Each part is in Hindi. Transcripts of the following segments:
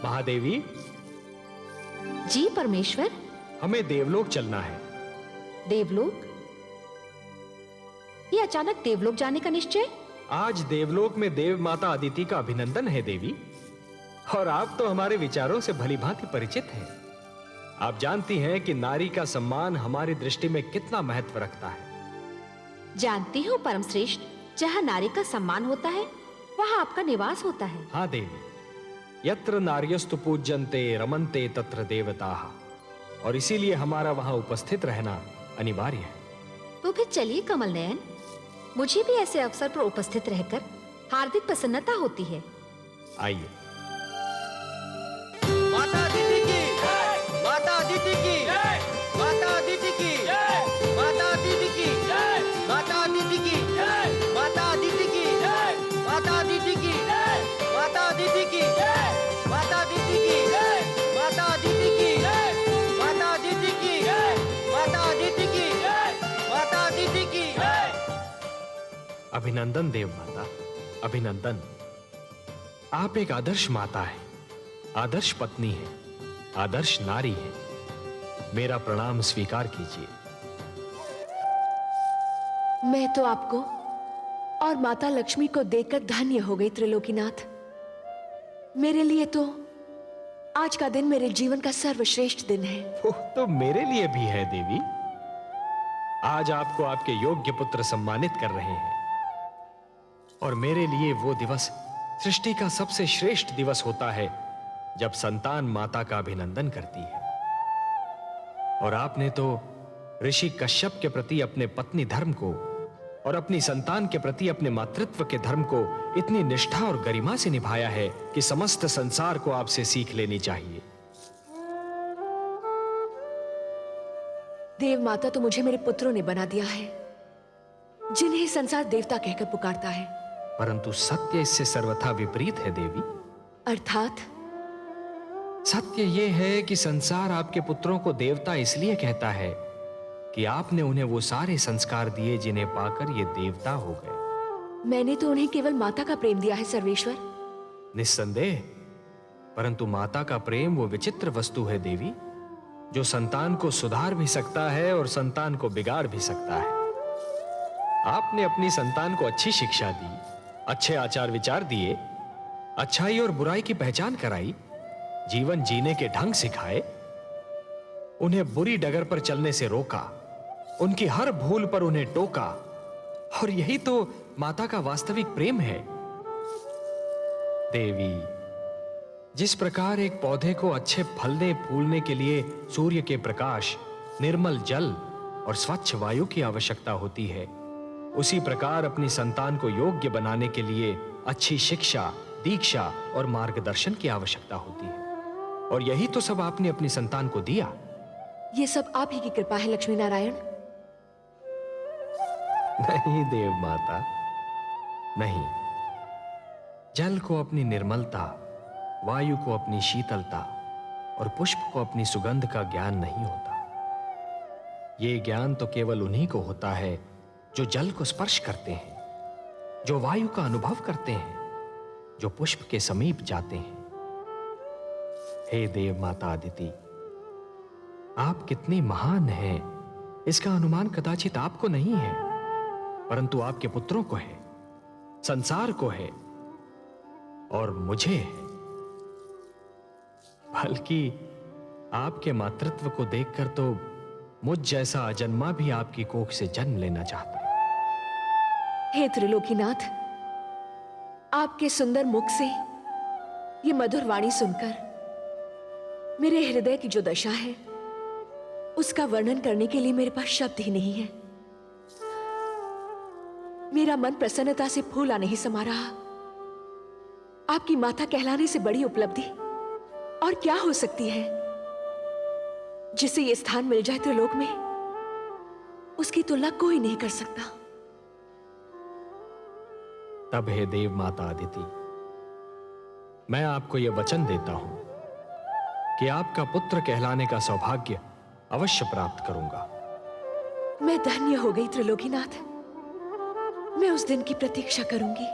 महादेवी। जी परमेश्वर। हमें देवलोक चलना है। देवलोक? ये अचानक देवलोक जाने का निश्चय? आज देवलोक में देव माता अदिति का अभिनंदन है देवी, और आप तो हमारे विचारों से भलीभांति परिचित हैं। आप जानती हैं कि नारी का सम्मान हमारी दृष्टि में कितना महत्व रखता है। जानती हूँ परम श्रेष्ठ, जहाँ नारी का सम्मान होता है वहाँ आपका निवास होता है। हाँ देवी, यत्र नार्यस्तु पूज्यन्ते रमन्ते तत्र देवताः, और इसीलिए हमारा वहां उपस्थित रहना अनिवार्य है। तो फिर चलिए कमल नयन, मुझे भी ऐसे अवसर पर उपस्थित रहकर हार्दिक प्रसन्नता होती है। आइए। माता अदिति की, माता अदिति की, माता अदिति की, माता अदिति की, माता अदिति की, माता अदिति की, माता अदिति की, माता अदिति की, माता अदिति की, माता अदिति की, माता अदिति की, माता अदिति की, माता अदिति की। अभिनंदन देव माता, अभिनंदन। आप एक आदर्श माता है, आदर्श पत्नी है, आदर्श नारी है। मेरा प्रणाम स्वीकार कीजिए। मैं तो आपको और माता लक्ष्मी को देखकर धन्य हो गई त्रिलोकीनाथ। मेरे लिए तो आज का दिन मेरे जीवन का सर्वश्रेष्ठ दिन है। वो तो मेरे लिए भी है देवी। आज आपको आपके योग्य पुत्र सम्मानित कर रहे हैं, और मेरे लिए वो दिवस सृष्टि का सबसे श्रेष्ठ दिवस होता है जब संतान माता का अभिनंदन करती है। और आपने तो ऋषि कश्यप के प्रति अपने पत्नी धर्म को और अपनी संतान के प्रति अपने मातृत्व के धर्म को इतनी निष्ठा और गरिमा से निभाया है कि समस्त संसार को आपसे सीख लेनी चाहिए। देव माता तो मुझे मेरे पुत्रों ने बना दिया है, जिन्हें संसार देवता कहकर पुकारता है। परंतु सत्य इससे सर्वथा विपरीत है देवी। अर्थात? सत्य यह है कि संसार आपके पुत्रों को देवता इसलिए कहता है कि आपने उन्हें वो सारे संस्कार दिए जिन्हें पाकर ये देवता हो गए। मैंने तो उन्हें केवल माता का प्रेम दिया है सर्वेश्वर। निस्संदेह, परंतु माता का प्रेम वो विचित्र वस्तु है देवी, जो संतान को सुधार भी सकता है और संतान को बिगाड़ भी सकता है। आपने अपनी संतान को अच्छी शिक्षा दी, अच्छे आचार विचार दिए, अच्छाई और बुराई की पहचान कराई, जीवन जीने के ढंग सिखाए, उन्हें बुरी डगर पर चलने से रोका, उनकी हर भूल पर उन्हें टोका, और यही तो माता का वास्तविक प्रेम है। देवी, जिस प्रकार एक पौधे को अच्छे फलने फूलने के लिए सूर्य के प्रकाश, निर्मल जल और स्वच्छ वायु की आवश्यकता होती है, उसी प्रकार अपनी संतान को योग्य बनाने के लिए अच्छी शिक्षा, दीक्षा और मार्गदर्शन की आवश्यकता होती है। और यही तो सब आपने अपनी संतान को दिया। ये सब आप ही की कृपा है लक्ष्मी नारायण। नहीं देव माता, नहीं। जल को अपनी निर्मलता, वायु को अपनी शीतलता और पुष्प को अपनी सुगंध का ज्ञान नहीं होता। ये ज्ञान तो केवल उन्हीं को होता है जो जल को स्पर्श करते हैं, जो वायु का अनुभव करते हैं, जो पुष्प के समीप जाते हैं। हे देव माता अदिति, आप कितनी महान हैं, इसका अनुमान कदाचित आपको नहीं है, परंतु आपके पुत्रों को है, संसार को है, और मुझे है। बल्कि आपके मातृत्व को देखकर तो मुझ जैसा अजन्मा भी आपकी कोख से जन्म लेना चाहता है। हे त्रिलोकीनाथ, आपके सुंदर मुख से ये मधुर वाणी सुनकर मेरे हृदय की जो दशा है उसका वर्णन करने के लिए मेरे पास शब्द ही नहीं है। मेरा मन प्रसन्नता से फूला नहीं समा रहा। आपकी माता कहलाने से बड़ी उपलब्धि और क्या हो सकती है। जिसे ये स्थान मिल जाए त्रिलोक में, उसकी तुलना कोई नहीं कर सकता। तब हे देव माता अदिति, मैं आपको यह वचन देता हूं कि आपका पुत्र कहलाने का सौभाग्य अवश्य प्राप्त करूंगा। मैं धन्य हो गई त्रिलोकीनाथ। मैं उस दिन की प्रतीक्षा करूंगी।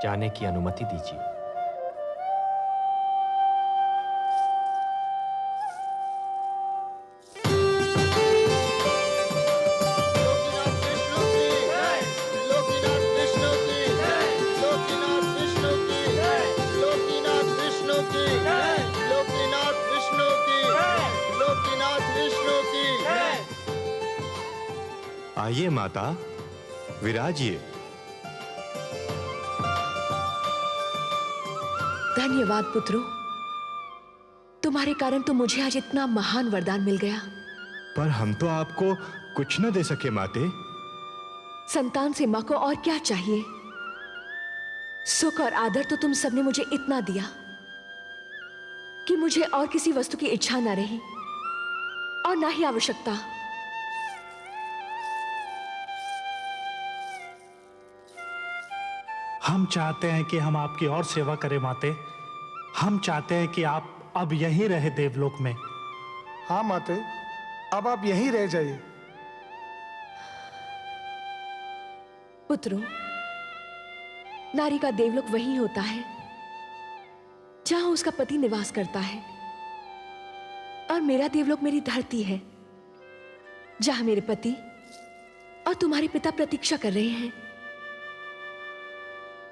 जाने की अनुमति दीजिए। आइए माता, विराजिए। धन्यवाद पुत्रों, तुम्हारे कारण तो मुझे आज इतना महान वरदान मिल गया। पर हम तो आपको कुछ न दे सके माते। संतान से मां को और क्या चाहिए? सुख और आदर तो तुम सबने मुझे इतना दिया कि मुझे और किसी वस्तु की इच्छा ना रही और ना ही आवश्यकता। हम चाहते हैं कि हम आपकी और सेवा करें माते। हम चाहते हैं कि आप अब यहीं रहे देवलोक में। हाँ माते, अब आप यहीं रह जाइए। पुत्रों, नारी का देवलोक वही होता है जहां उसका पति निवास करता है, और मेरा देवलोक मेरी धरती है जहां मेरे पति और तुम्हारे पिता प्रतीक्षा कर रहे हैं।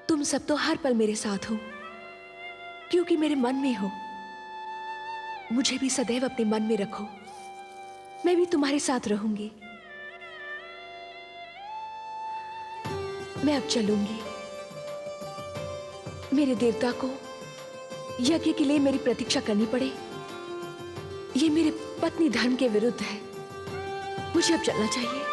तुम सब तो हर पल मेरे साथ हो, क्योंकि मेरे मन में हो। मुझे भी सदैव अपने मन में रखो, मैं भी तुम्हारे साथ रहूंगी। मैं अब चलूंगी। मेरे देवता को यज्ञ के लिए मेरी प्रतीक्षा करनी पड़े, ये मेरे पत्नी धर्म के विरुद्ध है। मुझे अब चलना चाहिए।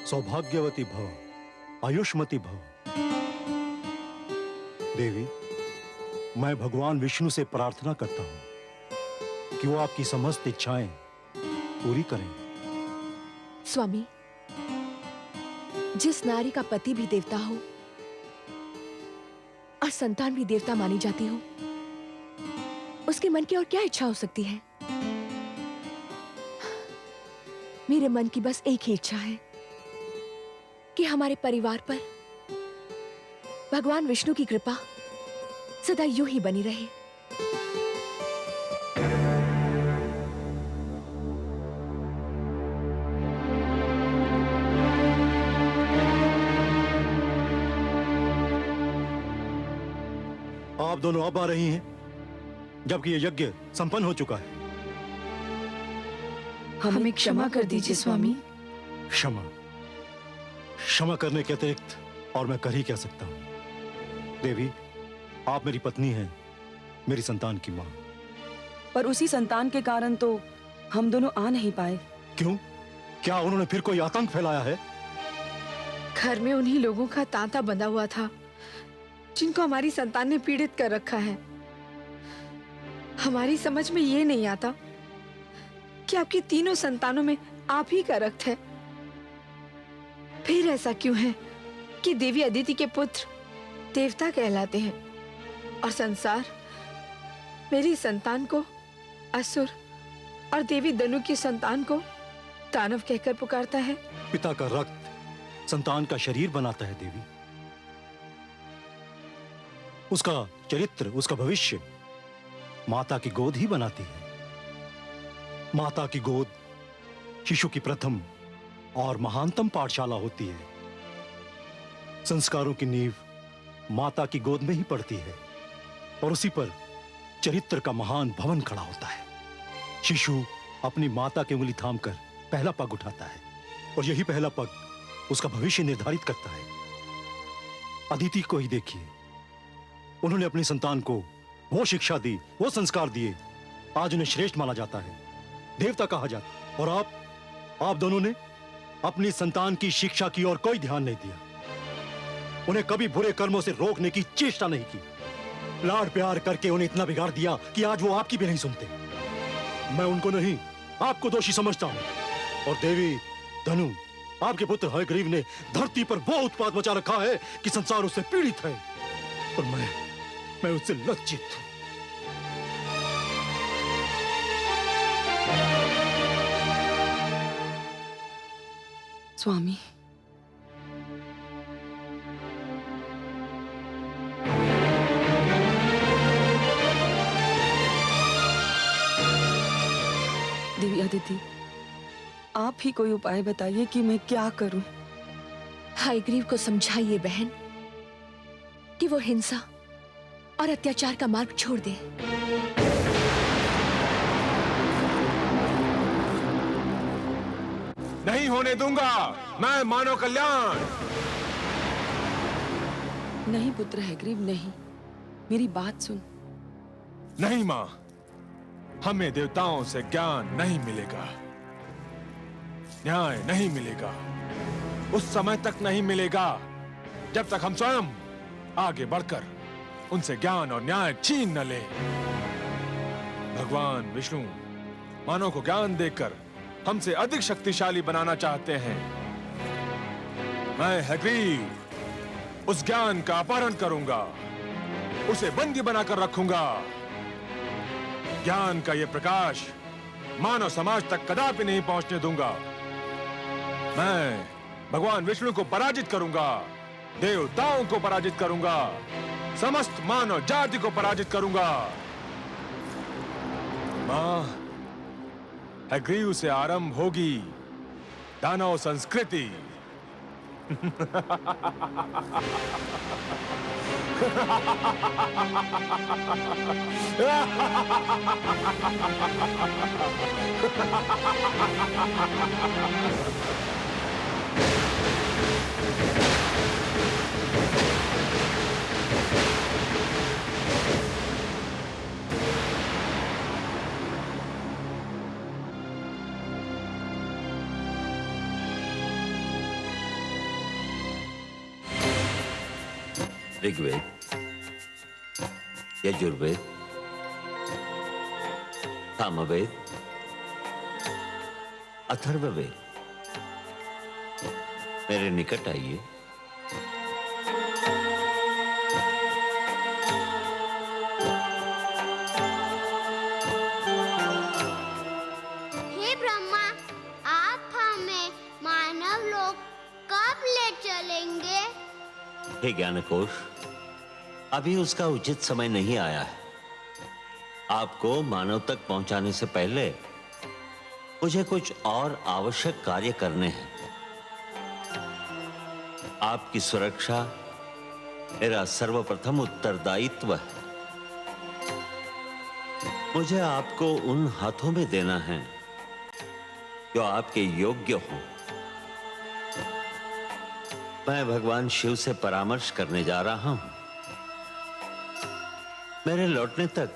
सौभाग्यवती भव, आयुष्मती भव। देवी, मैं भगवान विष्णु से प्रार्थना करता हूं कि वो आपकी समस्त इच्छाएं पूरी करें। स्वामी, जिस नारी का पति भी देवता हो और संतान भी देवता मानी जाती हो, उसके मन की और क्या इच्छा हो सकती है? मेरे मन की बस एक ही इच्छा है कि हमारे परिवार पर भगवान विष्णु की कृपा सदा यूं ही बनी रहे। आप दोनों अब आ रही हैं, जबकि यह यज्ञ संपन्न हो चुका है। हमें क्षमा कर दीजिए स्वामी। क्षमा क्षमा करने के अतिरिक्त और मैं कर ही क्या सकता हूं। देवी, आप मेरी पत्नी हैं, मेरी संतान की मां। पर उसी संतान के कारण तो हम दोनों आ नहीं पाए। क्यों? क्या उन्होंने फिर कोई आतंक फैलाया है? घर में उन्हीं लोगों का तांता बंधा हुआ था जिनको हमारी संतान ने पीड़ित कर रखा है। हमारी समझ में ये नहीं आता कि आपकी तीनों संतानों में आप ही का रक्त है। फिर ऐसा क्यों है कि देवी अदिति के पुत्र देवता कहलाते हैं और संसार मेरी संतान को असुर और देवी दनु की संतान को दानव कहकर पुकारता है? पिता का रक्त संतान का शरीर बनाता है देवी। उसका चरित्र, उसका भविष्य माता की गोद ही बनाती है। माता की गोद शिशु की प्रथम और महानतम पाठशाला होती है। संस्कारों की नींव माता की गोद में ही पड़ती है और उसी पर चरित्र का महान भवन खड़ा होता है। शिशु अपनी माता की उंगली थामकर पहला पग उठाता है और यही पहला पग उसका भविष्य निर्धारित करता है। अदिति को ही देखिए, उन्होंने अपनी संतान को वो शिक्षा दी, वो संस्कार दिए, आज उन्हें श्रेष्ठ माना जाता है, देवता कहा जाता। और आप दोनों ने अपनी संतान की शिक्षा की और कोई ध्यान नहीं दिया, उन्हें कभी बुरे कर्मों से रोकने की चेष्टा नहीं की। लाड प्यार करके उन्हें इतना बिगाड़ दिया कि आज वो आपकी भी नहीं सुनते। मैं उनको नहीं, आपको दोषी समझता हूं। और देवी धनु, आपके पुत्र हयग्रीव ने धरती पर वो उत्पात मचा रखा है कि संसार उससे पीड़ित है, और मैं उससे लज्जित हूं। स्वामी, देवी अदिति, आप ही कोई उपाय बताइए कि मैं क्या करूं। हयग्रीव को समझाइए बहन कि वो हिंसा और अत्याचार का मार्ग छोड़ दे। नहीं होने दूंगा मैं मानव कल्याण। नहीं पुत्र हयग्रीव, नहीं, मेरी बात सुन। नहीं मां, हमें देवताओं से ज्ञान नहीं मिलेगा, न्याय नहीं मिलेगा, उस समय तक नहीं मिलेगा जब तक हम स्वयं आगे बढ़कर उनसे ज्ञान और न्याय छीन न लें। भगवान विष्णु मानव को ज्ञान देकर हमसे अधिक शक्तिशाली बनाना चाहते हैं। मैं हयग्रीव उस ज्ञान का अपहरण करूंगा, उसे बंदी बनाकर रखूंगा। ज्ञान का यह प्रकाश मानव समाज तक कदापि नहीं पहुंचने दूंगा। मैं भगवान विष्णु को पराजित करूंगा, देवताओं को पराजित करूंगा, समस्त मानव जाति को पराजित करूंगा। मां, हयग्रीव से आरंभ होगी दानव संस्कृति। ऋग्वेद, यजुर्वेद, सामवेद, अथर्ववेद, मेरे निकट आइए। हे ब्रह्मा, आप हमें मानव लोक कब ले चलेंगे? हे ज्ञानकोश, अभी उसका उचित समय नहीं आया है। आपको मानव तक पहुंचाने से पहले मुझे कुछ और आवश्यक कार्य करने हैं। आपकी सुरक्षा मेरा सर्वप्रथम उत्तरदायित्व है। मुझे आपको उन हाथों में देना है जो आपके योग्य हों। मैं भगवान शिव से परामर्श करने जा रहा हूं। मेरे लौटने तक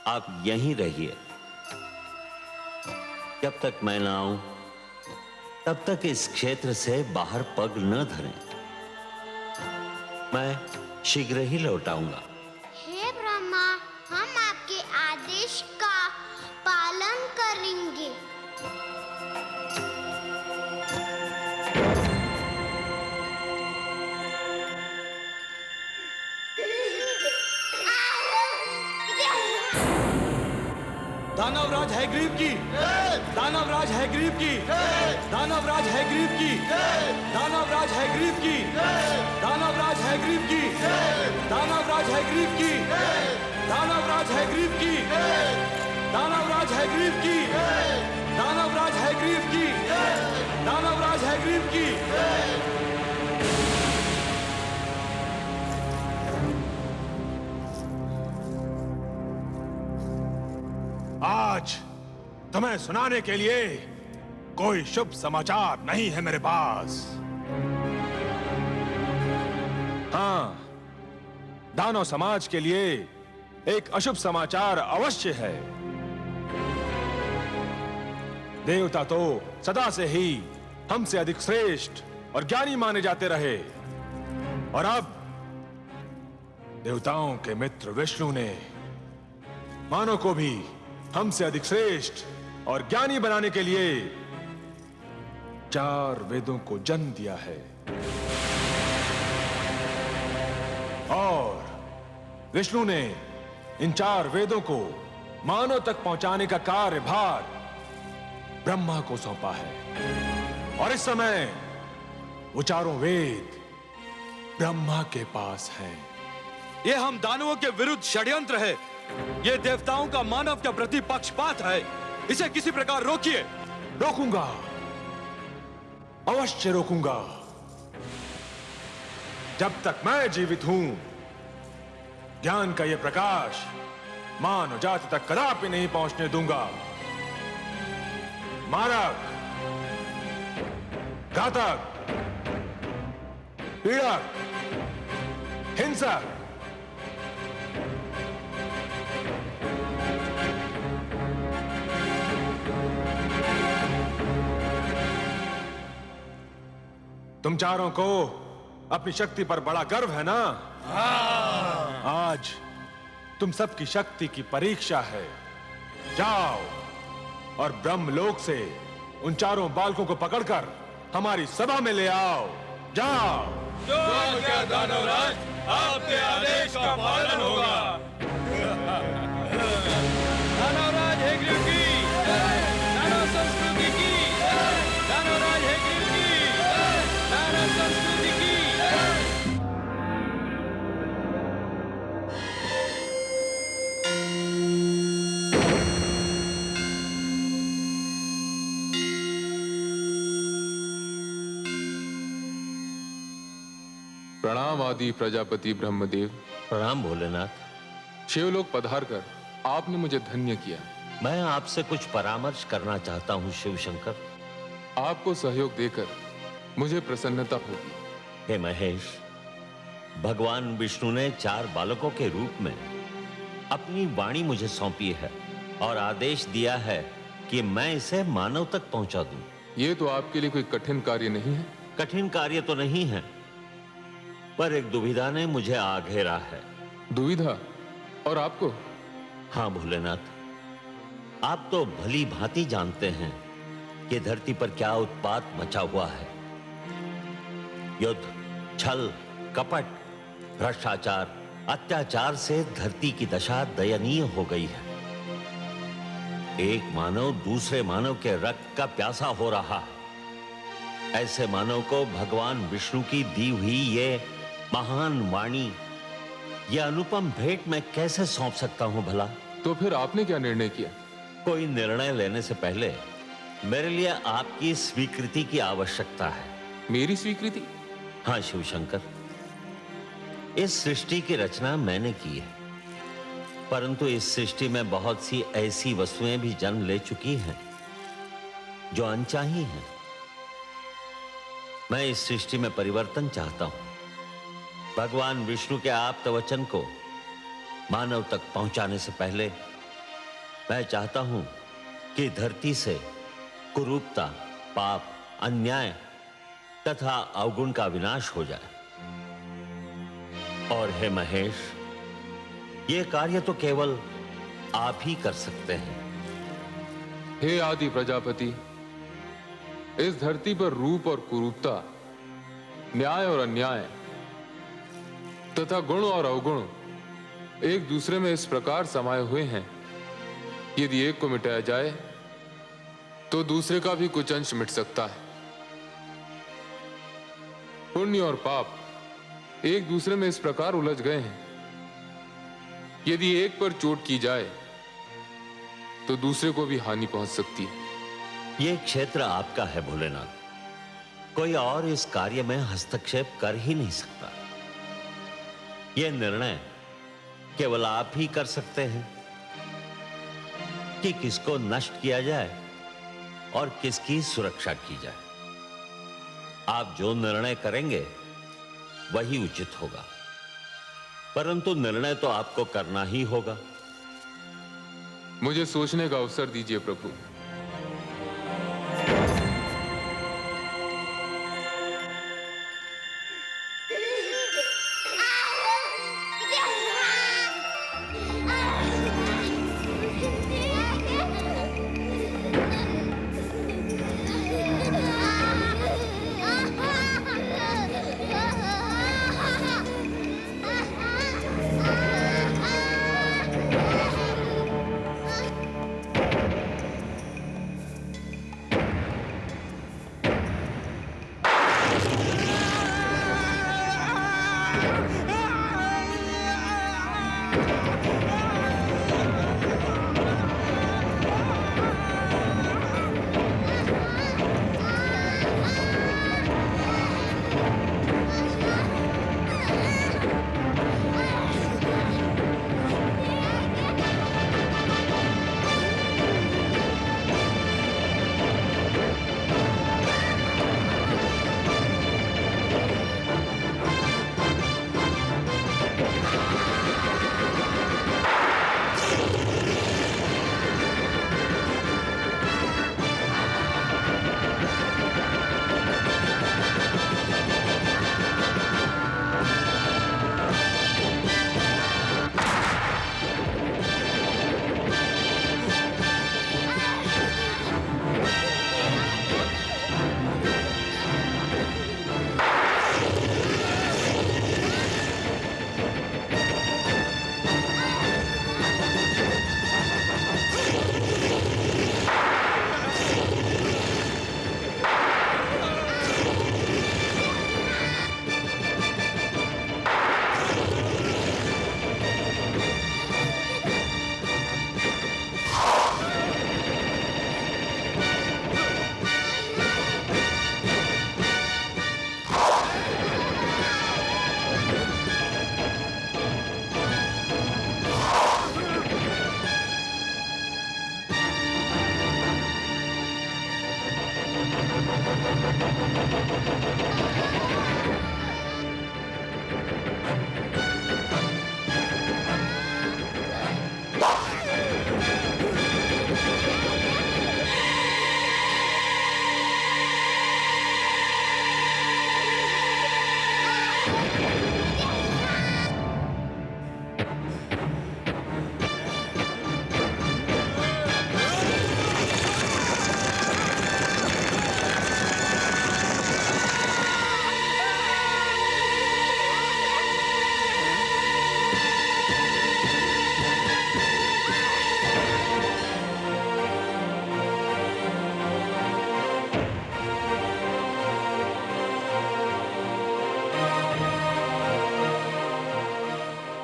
आप यहीं रहिए। जब तक मैं ना आऊं तब तक इस क्षेत्र से बाहर पग न धरें। मैं शीघ्र ही लौट आऊंगा। हे ब्रह्मा, हम आपके आदेश का पालन करेंगे। दानवराज हयग्रीव की, दानवराज हयग्रीव की, दानवराज हयग्रीव की, दानवराज हयग्रीव की, दानवराज हयग्रीव की, दानवराज हयग्रीव की, दानवराज हैग्रीव की, दानवराज हैग्रीव की, दानवराज हैग्रीव की, दानवराज हैग्रीव की। आज तुम्हें सुनाने के लिए कोई शुभ समाचार नहीं है मेरे पास। हाँ, दानव समाज के लिए एक अशुभ समाचार अवश्य है। देवता तो सदा से ही हमसे अधिक श्रेष्ठ और ज्ञानी माने जाते रहे, और अब देवताओं के मित्र विष्णु ने मानव को भी हमसे अधिक श्रेष्ठ और ज्ञानी बनाने के लिए 4 वेदों को जन्म दिया है। और विष्णु ने इन 4 वेदों को मानव तक पहुंचाने का कार्यभार ब्रह्मा को सौंपा है, और इस समय वो 4 वेद ब्रह्मा के पास हैं। ये हम दानवों के विरुद्ध षड्यंत्र है। ये देवताओं का मानव के प्रति पक्षपात है। इसे किसी प्रकार रोकिए। रोकूंगा, अवश्य रोकूंगा। जब तक मैं जीवित हूं, ज्ञान का यह प्रकाश मानव जाति तक कदापि नहीं पहुंचने दूंगा। मारक, घातक, पीड़क, हिंसक, तुम चारों को अपनी शक्ति पर बड़ा गर्व है ना? आज तुम सबकी शक्ति की परीक्षा है। जाओ और ब्रह्मलोक से उन 4 बालकों को पकड़कर हमारी सभा में ले आओ। जाओ। जो आज्ञा दानवराज, आपके आदेश का पालन होगा। दानवराज हैग्रीव की, दानव संस्कृति की, दानवराज हैग्रीव की, दानव संस्कृति की। प्रणाम आदि प्रजापति ब्रह्मदेव। प्रणाम भोलेनाथ। शिवलोक पधार कर आपने मुझे धन्य किया। मैं आपसे कुछ परामर्श करना चाहता हूं शिव शंकर। आपको सहयोग देकर मुझे प्रसन्नता होगी। हे महेश, भगवान विष्णु ने 4 बालकों के रूप में अपनी वाणी मुझे सौंपी है और आदेश दिया है कि मैं इसे मानव तक पहुंचा दूं। ये तो आपके लिए कोई कठिन कार्य नहीं है। कठिन कार्य तो नहीं है, पर एक दुविधा ने मुझे आ घेरा है। दुविधा? और आपको? हाँ भोलेनाथ, आप तो भली भांति जानते हैं कि धरती पर क्या उत्पात मचा हुआ है। युद्ध, छल, कपट, भ्रष्टाचार, अत्याचार से धरती की दशा दयनीय हो गई है। एक मानव दूसरे मानव के रक्त का प्यासा हो रहा है। ऐसे मानव को भगवान विष्णु की दी हुई ये महान वाणी, यह अनुपम भेंट मैं कैसे सौंप सकता हूं भला? तो फिर आपने क्या निर्णय किया? कोई निर्णय लेने से पहले मेरे लिए आपकी स्वीकृति की आवश्यकता है। मेरी स्वीकृति? हाँ शिव शंकर, इस सृष्टि की रचना मैंने की है, परंतु इस सृष्टि में बहुत सी ऐसी वस्तुएं भी जन्म ले चुकी हैं जो अनचाही हैं। मैं इस सृष्टि में परिवर्तन चाहता हूं। भगवान विष्णु के आप्त वचन को मानव तक पहुंचाने से पहले मैं चाहता हूं कि धरती से कुरूपता, पाप, अन्याय तथा अवगुण का विनाश हो जाए। और हे महेश, यह कार्य तो केवल आप ही कर सकते हैं। हे आदि प्रजापति, इस धरती पर रूप और कुरूपता, न्याय और अन्याय तथा गुण और अवगुण एक दूसरे में इस प्रकार समाये हुए हैं, यदि एक को मिटाया जाए तो दूसरे का भी कुछ अंश मिट सकता है। पुण्य और पाप एक दूसरे में इस प्रकार उलझ गए हैं यदि एक पर चोट की जाए तो दूसरे को भी हानि पहुंच सकती है। यह क्षेत्र आपका है भोलेनाथ, कोई और इस कार्य में हस्तक्षेप कर ही नहीं सकता। यह निर्णय केवल आप ही कर सकते हैं कि किसको नष्ट किया जाए और किसकी सुरक्षा की जाए। आप जो निर्णय करेंगे वही उचित होगा, परंतु निर्णय तो आपको करना ही होगा। मुझे सोचने का अवसर दीजिए प्रभु।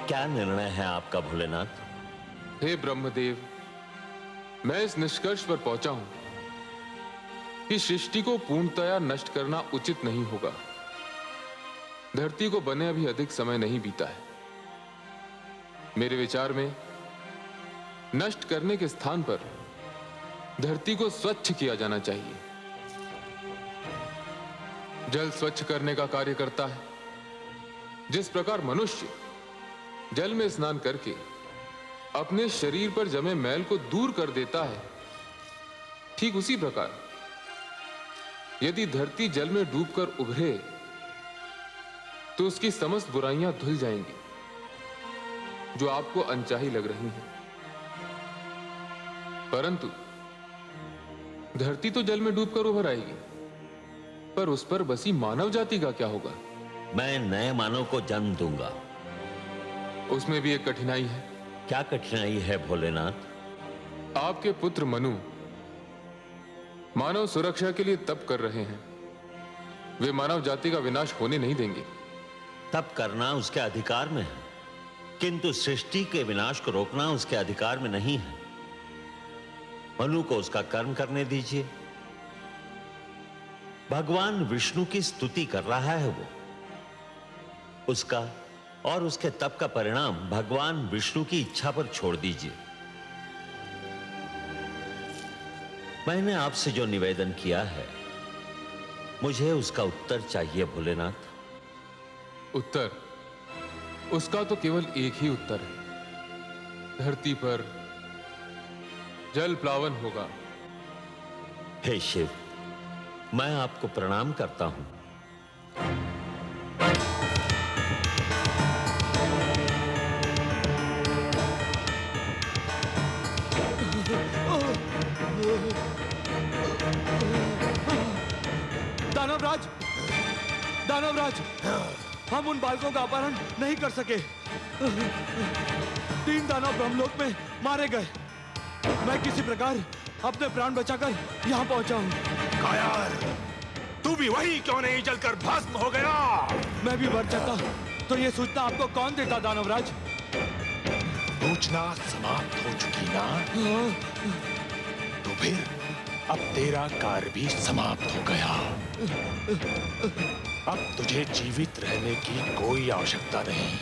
क्या निर्णय है आपका भोलेनाथ? हे ब्रह्मदेव, मैं इस निष्कर्ष पर पहुंचा हूं कि सृष्टि को पूर्णतया नष्ट करना उचित नहीं होगा। धरती को बने अभी अधिक समय नहीं बीता है। मेरे विचार में नष्ट करने के स्थान पर धरती को स्वच्छ किया जाना चाहिए। जल स्वच्छ करने का कार्य करता है। जिस प्रकार मनुष्य जल में स्नान करके अपने शरीर पर जमे मैल को दूर कर देता है, ठीक उसी प्रकार यदि धरती जल में डूबकर उभरे तो उसकी समस्त बुराइयां धुल जाएंगी जो आपको अनचाही लग रही हैं। परंतु धरती तो जल में डूबकर उभर आएगी, पर उस पर बसी मानव जाति का क्या होगा? मैं नए मानव को जन्म दूंगा। उसमें भी एक कठिनाई है। क्या कठिनाई है भोलेनाथ? आपके पुत्र मनु मानव सुरक्षा के लिए तप कर रहे हैं। वे मानव जाति का विनाश होने नहीं देंगे। तप करना उसके अधिकार में है। किंतु सृष्टि के विनाश को रोकना उसके अधिकार में नहीं है। मनु को उसका कर्म करने दीजिए। भगवान विष्णु की स्तुति कर रहा है वो। उसका और उसके तप का परिणाम भगवान विष्णु की इच्छा पर छोड़ दीजिए। मैंने आपसे जो निवेदन किया है, मुझे उसका उत्तर चाहिए भोलेनाथ। उत्तर? उसका तो केवल एक ही उत्तर है। धरती पर जल प्लावन होगा। हे शिव, मैं आपको प्रणाम करता हूं। दानवराज, दानवराज, हम उन बालकों का अपहरण नहीं कर सके। 3 दानव ब्रह्मलोक में मारे गए। मैं किसी प्रकार अपने प्राण बचाकर यहाँ पहुंचा हूँ। कायर, तू भी वही क्यों नहीं जलकर भस्म हो गया? मैं भी मर जाता तो ये सूचना आपको कौन देता दानवराज? सूचना समाप्त हो चुकी ना? तो फिर अब तेरा कार्य भी समाप्त हो गया। अब तुझे जीवित रहने की कोई आवश्यकता नहीं।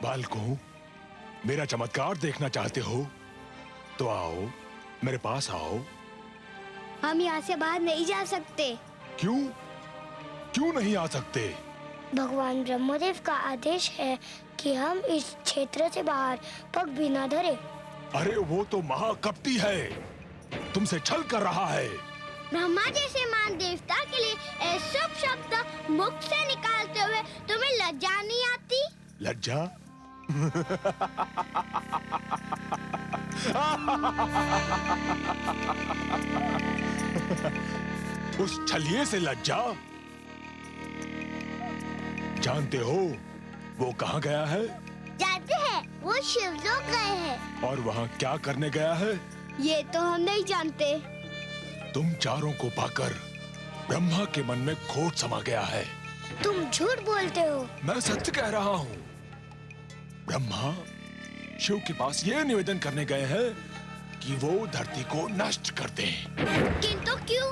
बालकों, मेरा चमत्कार देखना चाहते हो तो आओ, मेरे पास आओ। हम यहाँ से बाहर नहीं जा सकते। क्यों? क्यों नहीं आ सकते? भगवान ब्रह्मदेव का आदेश है कि हम इस क्षेत्र से बाहर पग भी न धरे। अरे वो तो महाकपटी है, तुमसे छल कर रहा है। ब्रह्मा जैसे महान देवता के लिए ऐसे शब्द मुख से निकालते हुए तुम्हें लज्जा नहीं आती? लज्जा? उस छलिए से लज्जा? जानते हो वो कहाँ गया है? जानते हैं, वो शिवलोक गए हैं। और वहाँ क्या करने गया है? ये तो हम नहीं जानते। तुम चारों को पाकर ब्रह्मा के मन में खोट समा गया है। तुम झूठ बोलते हो। मैं सत्य कह रहा हूँ। ब्रह्मा शिव के पास ये निवेदन करने गए हैं कि वो धरती को नष्ट कर दें। किंतु क्यों?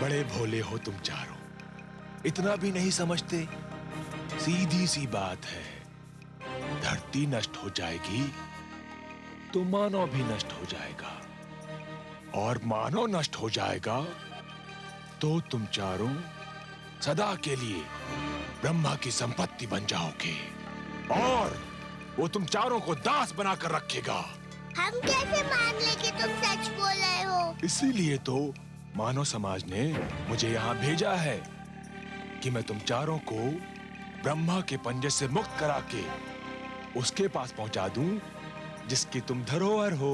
बड़े भोले हो तुम चारों, इतना भी नहीं समझते। सीधी सी बात है, धरती नष्ट हो जाएगी तो मानव भी नष्ट हो जाएगा, और मानव नष्ट हो जाएगा तो तुम चारों सदा के लिए ब्रह्मा की संपत्ति बन जाओगे, और वो तुम चारों को दास बनाकर रखेगा। हम कैसे मान ले कि तुम सच बोल रहे हो? इसीलिए तो मानव समाज ने मुझे यहाँ भेजा है कि मैं तुम चारों को ब्रह्मा के पंजे से मुक्त करा के उसके पास पहुंचा दूं जिसकी तुम धरोहर हो।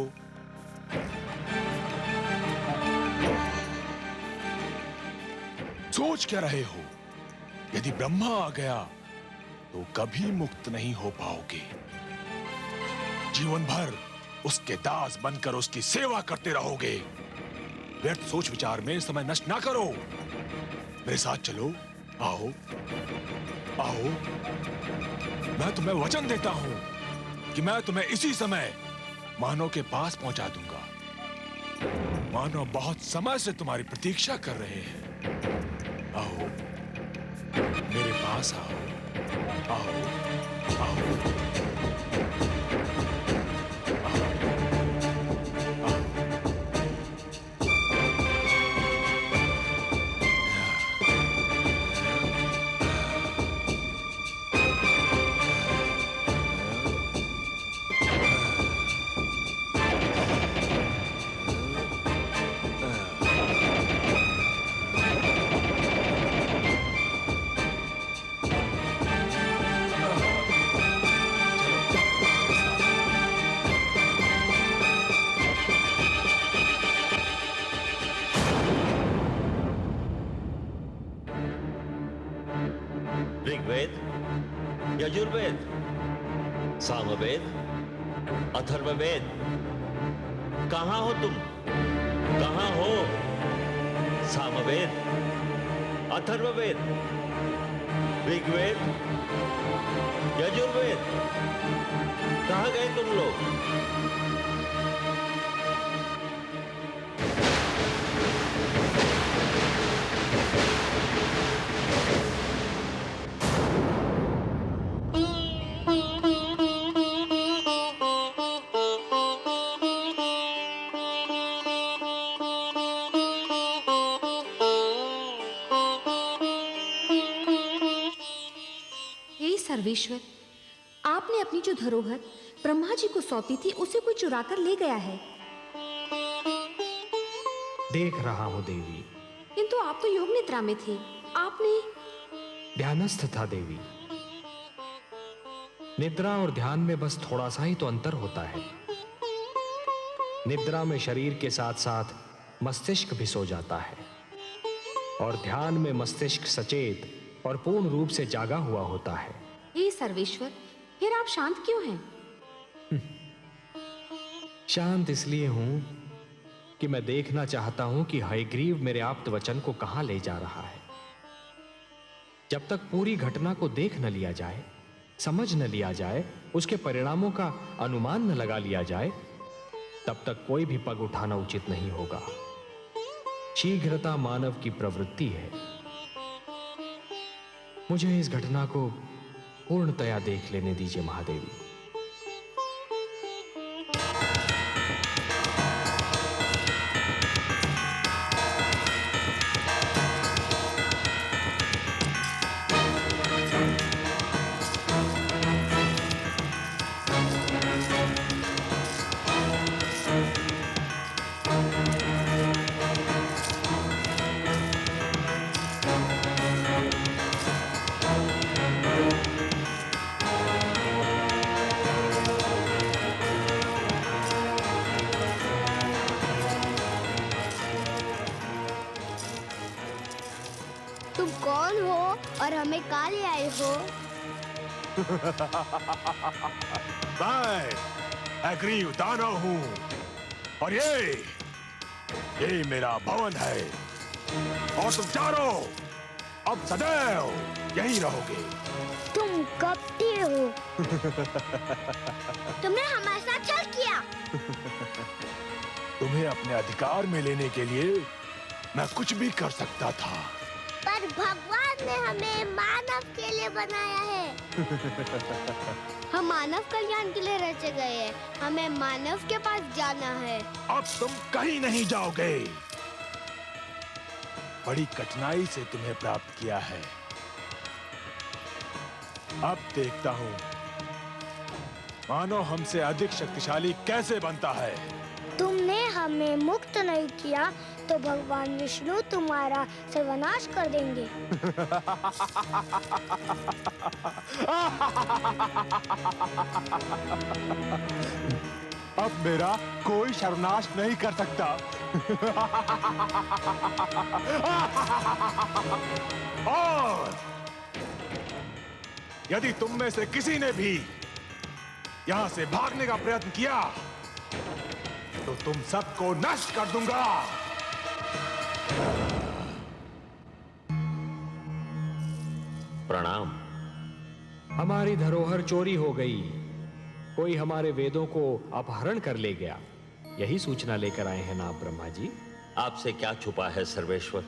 सोच क्या रहे हो? यदि ब्रह्मा आ गया तो कभी मुक्त नहीं हो पाओगे। जीवन भर उसके दास बनकर उसकी सेवा करते रहोगे। व्यर्थ सोच विचार में समय नष्ट ना करो। मेरे साथ चलो, आओ आओ। मैं तुम्हें वचन देता हूं कि मैं तुम्हें इसी समय मानव के पास पहुंचा दूंगा। मानव बहुत समय से तुम्हारी प्रतीक्षा कर रहे हैं। आओ, मेरे पास आओ, आओ, आओ। ऋग्वेद, यजुर्वेद, सामवेद, अथर्ववेद, कहाँ हो तुम? कहाँ हो? सामवेद, अथर्ववेद, ऋग्वेद, यजुर्वेद, कहाँ गए तुम लोग? सर्वेश्वर, आपने अपनी जो धरोहर ब्रह्मा जी को सौंपी थी उसे कोई चुरा कर ले गया है। देख रहा हूं देवी। किंतु आप तो योग निद्रा में थे। आपने ध्यानस्थ था देवी। निद्रा और ध्यान में बस थोड़ा सा ही तो अंतर होता है। निद्रा में शरीर के साथ साथ मस्तिष्क भी सो जाता है, और ध्यान में मस्तिष्क सचेत और पूर्ण रूप से जागा हुआ होता है। हे सर्वेश्वर, फिर आप शांत क्यों हैं? शांत इसलिए हूं कि मैं देखना चाहता हूं कि हयग्रीव मेरे आप्त वचन को कहां ले जा रहा है। जब तक पूरी घटना को देख न लिया जाए, समझ न लिया जाए, उसके परिणामों का अनुमान न लगा लिया जाए, तब तक कोई भी पग उठाना उचित नहीं होगा। शीघ्रता मानव की प्रवृत्ति है। मुझे इस घटना को पूर्णतया देख लेने दीजिए महादेवी। तुम कौन हो और हमें कहाँ ले आए हो? मैं हयग्रीव दानव हूँ, और ये मेरा भवन है, और तुम चारों अब सदैव यहीं रहोगे। तुम कपटी हो। तुमने हमारे साथ छल किया। तुम्हें अपने अधिकार में लेने के लिए मैं कुछ भी कर सकता था, पर भगवान ने हमें मानव के लिए बनाया है। हम मानव कल्याण के लिए रचे गए हैं। हमें मानव के पास जाना है। अब तुम कहीं नहीं जाओगे। बड़ी कठिनाई से तुम्हें प्राप्त किया है। अब देखता हूं मानव हमसे अधिक शक्तिशाली कैसे बनता है। तुमने हमें मुक्त नहीं किया तो भगवान विष्णु तुम्हारा सर्वनाश कर देंगे। अब मेरा कोई सर्वनाश नहीं कर सकता। और यदि तुम में से किसी ने भी यहां से भागने का प्रयत्न किया तो तुम सबको नष्ट कर दूंगा। प्रणाम। हमारी धरोहर चोरी हो गई। कोई हमारे वेदों को अपहरण कर ले गया। यही सूचना लेकर आए हैं ना आप ब्रह्मा जी? आपसे क्या छुपा है सर्वेश्वर?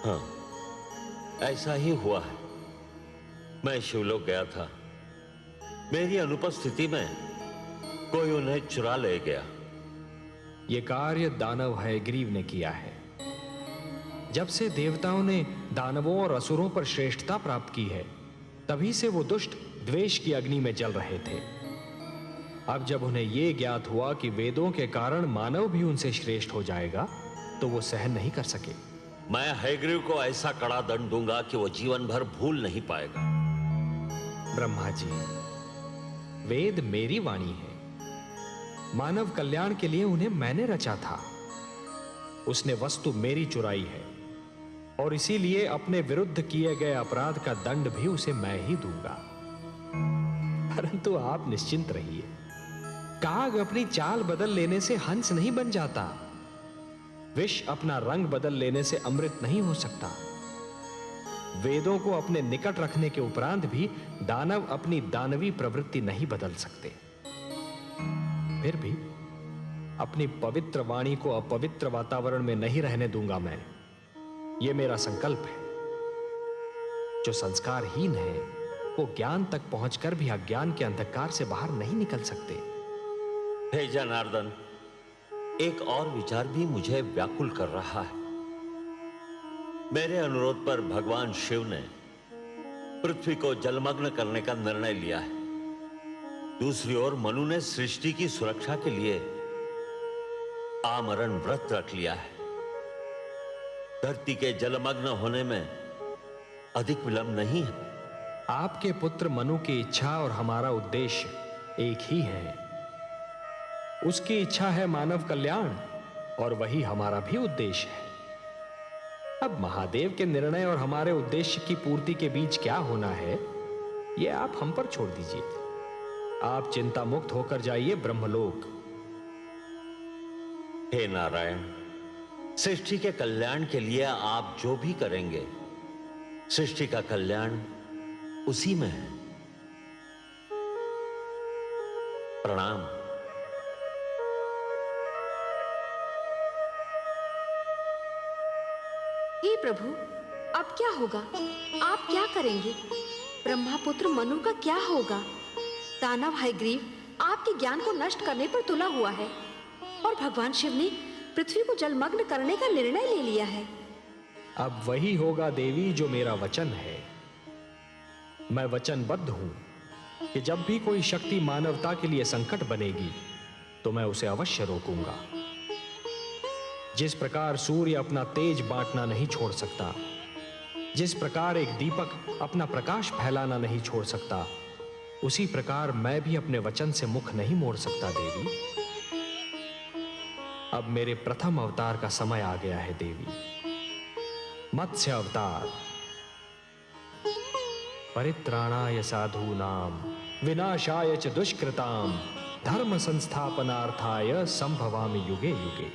हाँ, ऐसा ही हुआ है। मैं शिवलोक गया था। मेरी अनुपस्थिति में कोई उन्हें चुरा ले गया। ये कार्य दानव हयग्रीव ने किया है। जब से देवताओं ने दानवों और असुरों पर श्रेष्ठता प्राप्त की है, तभी से वो दुष्ट द्वेष की अग्नि में जल रहे थे। अब जब उन्हें यह ज्ञात हुआ कि वेदों के कारण मानव भी उनसे श्रेष्ठ हो जाएगा, तो वो सहन नहीं कर सके। मैं हयग्रीव को ऐसा कड़ा दंड दूंगा कि वो जीवन भर भूल नहीं पाएगा। ब्रह्मा जी, वेद मेरी वाणी है। मानव कल्याण के लिए उन्हें मैंने रचा था। उसने वस्तु मेरी चुराई है और इसीलिए अपने विरुद्ध किए गए अपराध का दंड भी उसे मैं ही दूंगा। परंतु आप निश्चिंत रहिए। काग अपनी चाल बदल लेने से हंस नहीं बन जाता। विष अपना रंग बदल लेने से अमृत नहीं हो सकता। वेदों को अपने निकट रखने के उपरांत भी दानव अपनी दानवी प्रवृत्ति नहीं बदल सकते। फिर भी अपनी पवित्र वाणी को अपवित्र वातावरण में नहीं रहने दूंगा मैं। यह मेरा संकल्प है। जो संस्कारहीन है वो ज्ञान तक पहुंचकर भी अज्ञान के अंधकार से बाहर नहीं निकल सकते। हे जनार्दन, एक और विचार भी मुझे व्याकुल कर रहा है। मेरे अनुरोध पर भगवान शिव ने पृथ्वी को जलमग्न करने का निर्णय लिया है। दूसरी ओर मनु ने सृष्टि की सुरक्षा के लिए आमरण व्रत रख लिया है। धरती के जलमग्न होने में अधिक विलंब नहीं है। आपके पुत्र मनु की इच्छा और हमारा उद्देश्य एक ही है। उसकी इच्छा है मानव कल्याण और वही हमारा भी उद्देश्य है। अब महादेव के निर्णय और हमारे उद्देश्य की पूर्ति के बीच क्या होना है, यह आप हम पर छोड़ दीजिए। आप चिंता मुक्त होकर जाइए ब्रह्मलोक। हे नारायण, सृष्टि के कल्याण के लिए आप जो भी करेंगे, सृष्टि का कल्याण उसी में है। प्रणाम। हे प्रभु, अब क्या होगा? आप क्या करेंगे? ब्रह्मापुत्र मनु का क्या होगा? दानव हयग्रीव आपके ज्ञान को नष्ट करने पर तुला हुआ है और भगवान शिव ने पृथ्वी को जलमग्न करने का निर्णय ले लिया है। अब वही होगा देवी जो मेरा वचन है। मैं वचनबद्ध हूं कि जब भी कोई शक्ति मानवता के लिए संकट बनेगी तो मैं उसे अवश्य रोकूंगा। जिस प्रकार सूर्य अपना तेज बांटना नहीं छोड़ सकता, जिस प्रकार एक दीपक अपना प्रकाश फैलाना नहीं छोड़ सकता, उसी प्रकार मैं भी अपने वचन से मुख नहीं मोड़ सकता देवी। अब मेरे प्रथम अवतार का समय आ गया है देवी। मत्स्य अवतार। परित्राणाय साधूनां विनाशाय च दुष्कृतां धर्म संस्थापनार्थाय संभवामि युगे युगे।